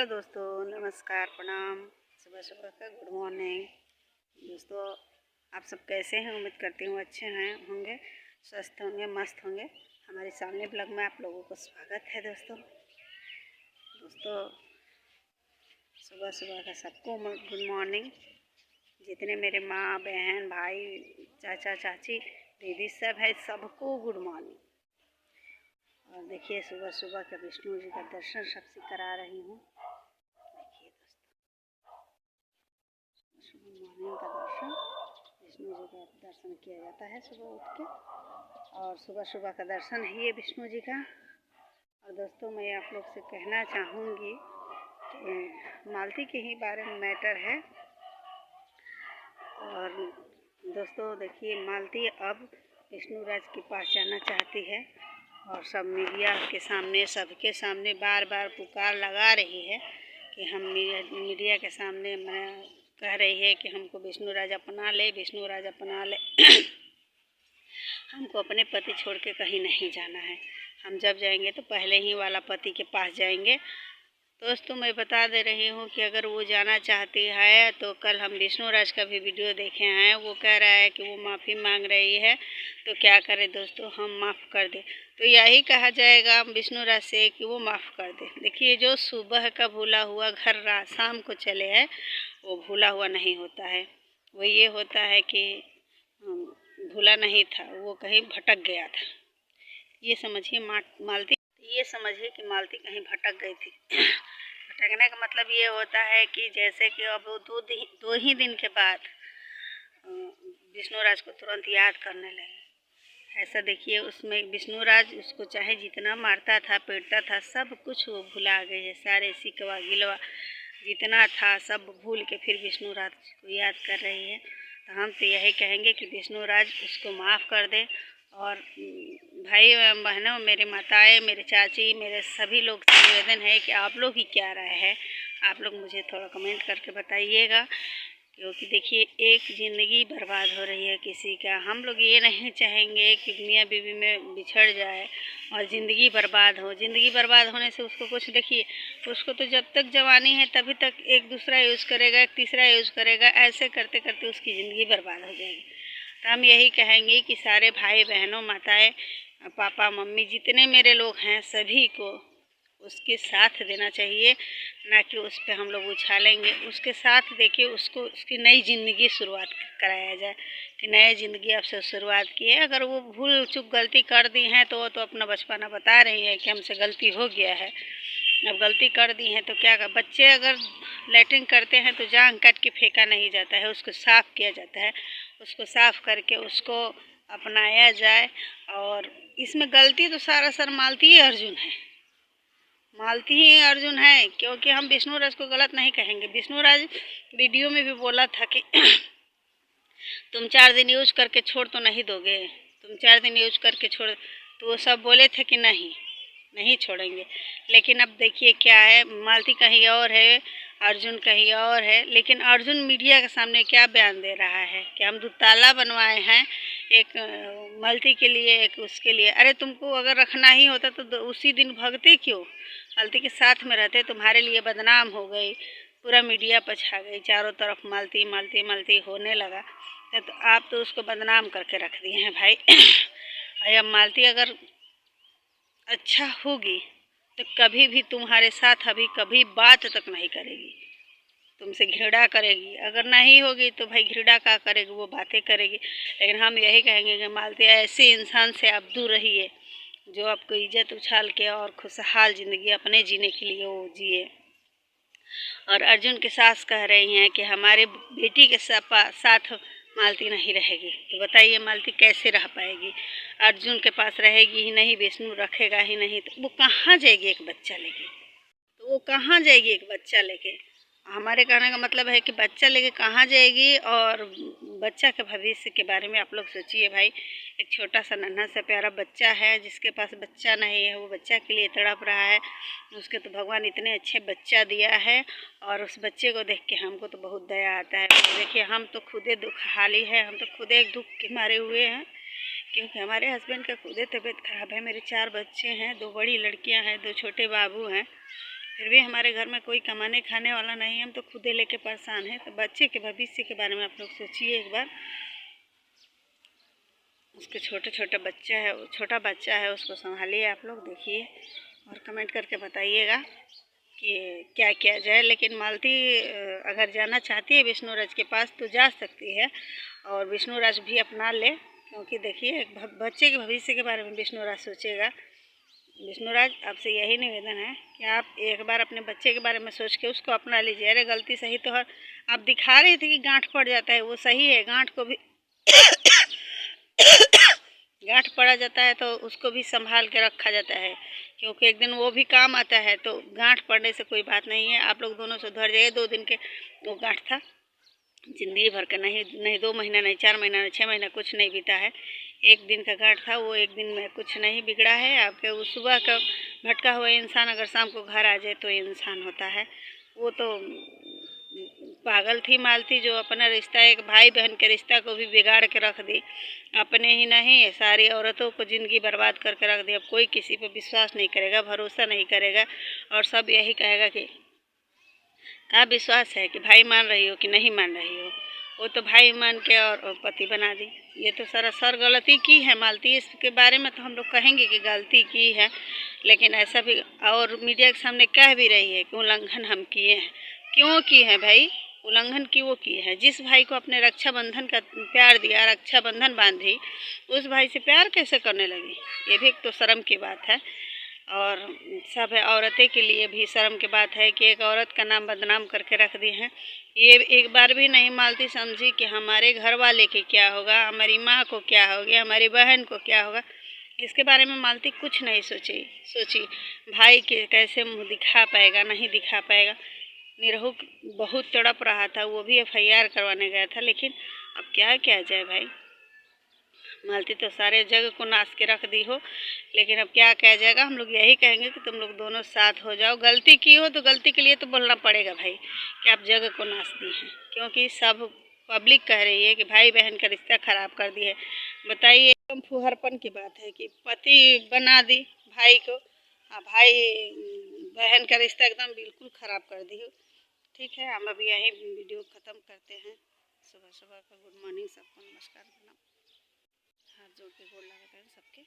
दोस्तों, नमस्कार, प्रणाम। सुबह सुबह का गुड मॉर्निंग। दोस्तों, आप सब कैसे हैं? उम्मीद करती हूँ अच्छे हैं होंगे, स्वस्थ होंगे, मस्त होंगे। हमारे सामने ब्लॉग में आप लोगों को स्वागत है। दोस्तों सुबह सुबह का सबको गुड मॉर्निंग। जितने मेरे माँ, बहन, भाई, चाचा, चाची, दीदी सब है, सबको गुड मॉर्निंग। और देखिए, सुबह सुबह का विष्णु जी का दर्शन सबसे करा रही हूँ। देखिए दोस्तों, मॉर्निंग का दर्शन, विष्णु जी का दर्शन किया जाता है सुबह उठ के, और सुबह सुबह का दर्शन है ये विष्णु जी का। और दोस्तों, मैं आप लोग से कहना चाहूँगी कि मालती के ही बारे में मैटर है। और दोस्तों देखिए, मालती अब विष्णु राज के पास जाना चाहती है और सब मीडिया के सामने, सबके सामने बार बार पुकार लगा रही है कि हम मीडिया के सामने कह रही है कि हमको विष्णु राज अपना ले, विष्णु राज अपना ले। हमको अपने पति छोड़ के कहीं नहीं जाना है। हम जब जाएंगे तो पहले ही वाला पति के पास जाएंगे। दोस्तों, मैं बता दे रही हूँ कि अगर वो जाना चाहती है तो कल हम विष्णु राज का भी वीडियो देखे हैं। वो कह रहा है कि वो माफ़ी मांग रही है, तो क्या करें दोस्तों, हम माफ़ कर दें। तो यही कहा जाएगा विष्णु राज से कि वो माफ़ कर दे। देखिए, जो सुबह का भूला हुआ घर रात शाम को चले है, वो भूला हुआ नहीं होता है। वो ये होता है कि भूला नहीं था, वो कहीं भटक गया था। ये समझिए मालती, ये समझिए कि मालती कहीं भटक गई थी। भटकने का मतलब ये होता है कि जैसे कि अब वो दो ही दिन के बाद विष्णु राज को तुरंत याद करने लगे। ऐसा देखिए, उसमें विष्णु राज उसको चाहे जितना मारता था, पीटता था, सब कुछ वो भुला गए है। सारे सिकवा गिलवा जितना था सब भूल के फिर विष्णु राज को याद कर रही है। तो हम तो यही कहेंगे कि विष्णु राज उसको माफ़ कर दे। और भाई बहनों, मेरे माताएं, मेरे चाची, मेरे सभी लोग से निवेदन है कि आप लोग की क्या राय है, आप लोग मुझे थोड़ा कमेंट करके बताइएगा। क्योंकि देखिए, एक ज़िंदगी बर्बाद हो रही है किसी का। हम लोग ये नहीं चाहेंगे कि मियाँ बीवी में बिछड़ जाए और ज़िंदगी बर्बाद हो। ज़िंदगी बर्बाद होने से उसको कुछ, देखिए, उसको तो जब तक जवानी है तभी तक एक दूसरा यूज़ करेगा, एक तीसरा यूज़ करेगा, ऐसे करते करते उसकी ज़िंदगी बर्बाद हो जाएगी। तो हम यही कहेंगे कि सारे भाई बहनों, माताएं, पापा, मम्मी, जितने मेरे लोग हैं, सभी को उसके साथ देना चाहिए, ना कि उस पर हम लोग उछालेंगे। उसके साथ देखिए, उसको उसकी नई ज़िंदगी शुरुआत कराया जाए कि नई ज़िंदगी अब से शुरुआत की है। अगर वो भूल चूक गलती कर दी हैं तो वो तो अपना बचपना बता रही है कि हमसे गलती हो गया है। अब गलती कर दी हैं तो क्या कर, बच्चे अगर लैट्रिन करते हैं तो जांघ काट के फेंका नहीं जाता है, उसको साफ़ किया जाता है। उसको साफ़ करके उसको अपनाया जाए। और इसमें गलती तो सारा मालती ही अर्जुन है, मालती ही अर्जुन है। क्योंकि हम विष्णु राज को गलत नहीं कहेंगे। विष्णु राज वीडियो में भी बोला था कि तुम 4 दिन यूज करके छोड़ तो नहीं दोगे, तुम 4 दिन यूज करके छोड़। तो वो सब बोले थे कि नहीं छोड़ेंगे। लेकिन अब देखिए क्या है, मालती कहीं और है, अर्जुन कहीं और है। लेकिन अर्जुन मीडिया के सामने क्या बयान दे रहा है कि हम 2 ताला बनवाए हैं, एक मालती के लिए, एक उसके लिए। अरे तुमको अगर रखना ही होता तो उसी दिन भागते क्यों? मालती के साथ में रहते। तुम्हारे लिए बदनाम हो गई, पूरा मीडिया पर छा गई, चारों तरफ मालती मालती मालती होने लगा। तो आप तो उसको बदनाम करके रख दिए हैं भाई। अब मालती अगर अच्छा होगी तो कभी भी तुम्हारे साथ अभी कभी बात तक नहीं करेगी, तुमसे घृणा करेगी। अगर नहीं होगी तो भाई घृणा क्या करेगी, वो बातें करेगी। लेकिन हम यही कहेंगे कि मालती ऐसे इंसान से आप दूर रहिए जो आपको इज्जत उछाल के और खुशहाल ज़िंदगी अपने जीने के लिए वो जिए। और अर्जुन की सास कह रही हैं कि हमारे बेटी के साथ मालती नहीं रहेगी। तो बताइए, मालती कैसे रह पाएगी? अर्जुन के पास रहेगी ही नहीं, विष्णु रखेगा ही नहीं, तो वो कहाँ जाएगी एक बच्चा लेके? तो वो कहाँ जाएगी एक बच्चा लेके? हमारे कहने का मतलब है कि बच्चा लेके कहाँ जाएगी? और बच्चा के भविष्य के बारे में आप लोग सोचिए भाई। एक छोटा सा नन्हा सा प्यारा बच्चा है, जिसके पास बच्चा नहीं है, वो बच्चा के लिए तड़प रहा है। उसके तो भगवान इतने अच्छे बच्चा दिया है, और उस बच्चे को देख के हमको तो बहुत दया आता है। देखिए, हम तो खुदे दुखहाली है, हम तो खुदे एक दुख के मारे हुए हैं। क्योंकि हमारे हस्बैंड का खुदे तबीयत खराब है। मेरे 4 बच्चे हैं, 2 बड़ी लड़कियां हैं, 2 छोटे बाबू हैं। फिर भी हमारे घर में कोई कमाने खाने वाला नहीं, हम तो खुदे लेके परेशान हैं। तो बच्चे के भविष्य के बारे में आप लोग सोचिए एक बार। उसके छोटे छोटा बच्चा है, उसको संभालिए आप लोग, देखिए और कमेंट करके बताइएगा कि क्या किया जाए। लेकिन मालती अगर जाना चाहती है विष्णुराज के पास तो जा सकती है, और विष्णुराज भी अपना ले, क्योंकि देखिए बच्चे के भविष्य के बारे में विष्णुराज सोचेगा। विष्णुराज आपसे यही निवेदन है कि आप एक बार अपने बच्चे के बारे में सोच के उसको अपना लीजिए। अरे गलती सही तो हर आप दिखा रही थी कि गांठ पड़ जाता है, वो सही है, गांठ को भी गांठ पड़ा जाता है तो उसको भी संभाल के रखा जाता है, क्योंकि एक दिन वो भी काम आता है। तो गांठ पड़ने से कोई बात नहीं है, आप लोग दोनों सुधर जाइए। 2 दिन के वो गांठ था, जिंदगी भर का नहीं 2 महीना नहीं 4 महीना नहीं 6 महीना कुछ नहीं बीता है। 1 दिन का गांठ था, वो 1 दिन में कुछ नहीं बिगड़ा है। आपके उस सुबह का भटका हुआ इंसान अगर शाम को घर आ जाए तो इंसान होता है। वो तो पागल थी मालती, जो अपना रिश्ता, एक भाई बहन के रिश्ता को भी बिगाड़ के रख दी। अपने ही नहीं सारी औरतों को ज़िंदगी बर्बाद करके रख दी। अब कोई किसी पर विश्वास नहीं करेगा, भरोसा नहीं करेगा, और सब यही कहेगा कि क्या विश्वास है कि भाई मान रही हो कि नहीं मान रही हो। वो तो भाई मान के और पति बना दी। ये तो सरासर गलती की है मालती, इसके बारे में तो हम लोग कहेंगे कि गलती की है, लेकिन ऐसा भी और मीडिया के सामने कह भी रही है कि उल्लंघन हम किए हैं। क्यों की है भाई उल्लंघन? क्यों की है? जिस भाई को अपने रक्षाबंधन का प्यार दिया, रक्षाबंधन बांधी, उस भाई से प्यार कैसे करने लगी? ये भी एक तो शर्म की बात है। और सब औरतें के लिए भी शर्म की बात है कि एक औरत का नाम बदनाम करके रख दी है। ये एक बार भी नहीं मालती समझी कि हमारे घर वाले के क्या होगा, हमारी माँ को क्या होगा, हमारी बहन को क्या होगा। इसके बारे में मालती कुछ नहीं सोची भाई के कैसे मुँह दिखा पाएगा, नहीं दिखा पाएगा। निरहु बहुत तड़प रहा था, वो भी FIR करवाने गया था, लेकिन अब क्या किया जाए भाई। मालती तो सारे जग को नाश के रख दी हो, लेकिन अब क्या कहा जाएगा। हम लोग यही कहेंगे कि तुम लोग दोनों साथ हो जाओ। गलती की हो तो गलती के लिए तो बोलना पड़ेगा भाई कि आप जग को नाश दी हैं, क्योंकि सब पब्लिक कह रही है कि भाई बहन का रिश्ता खराब कर दी है। बताइए, एकदम फुहरपन की बात है कि पति बना दी भाई को, भाई बहन का रिश्ता एकदम बिल्कुल खराब कर दी हो। ठीक है, हम अभी यही वीडियो ख़त्म करते हैं। सुबह सुबह का गुड मॉर्निंग सबको, नमस्कार, प्रणाम, हाथ जोड़ के गोड़ लगाते हैं सबके।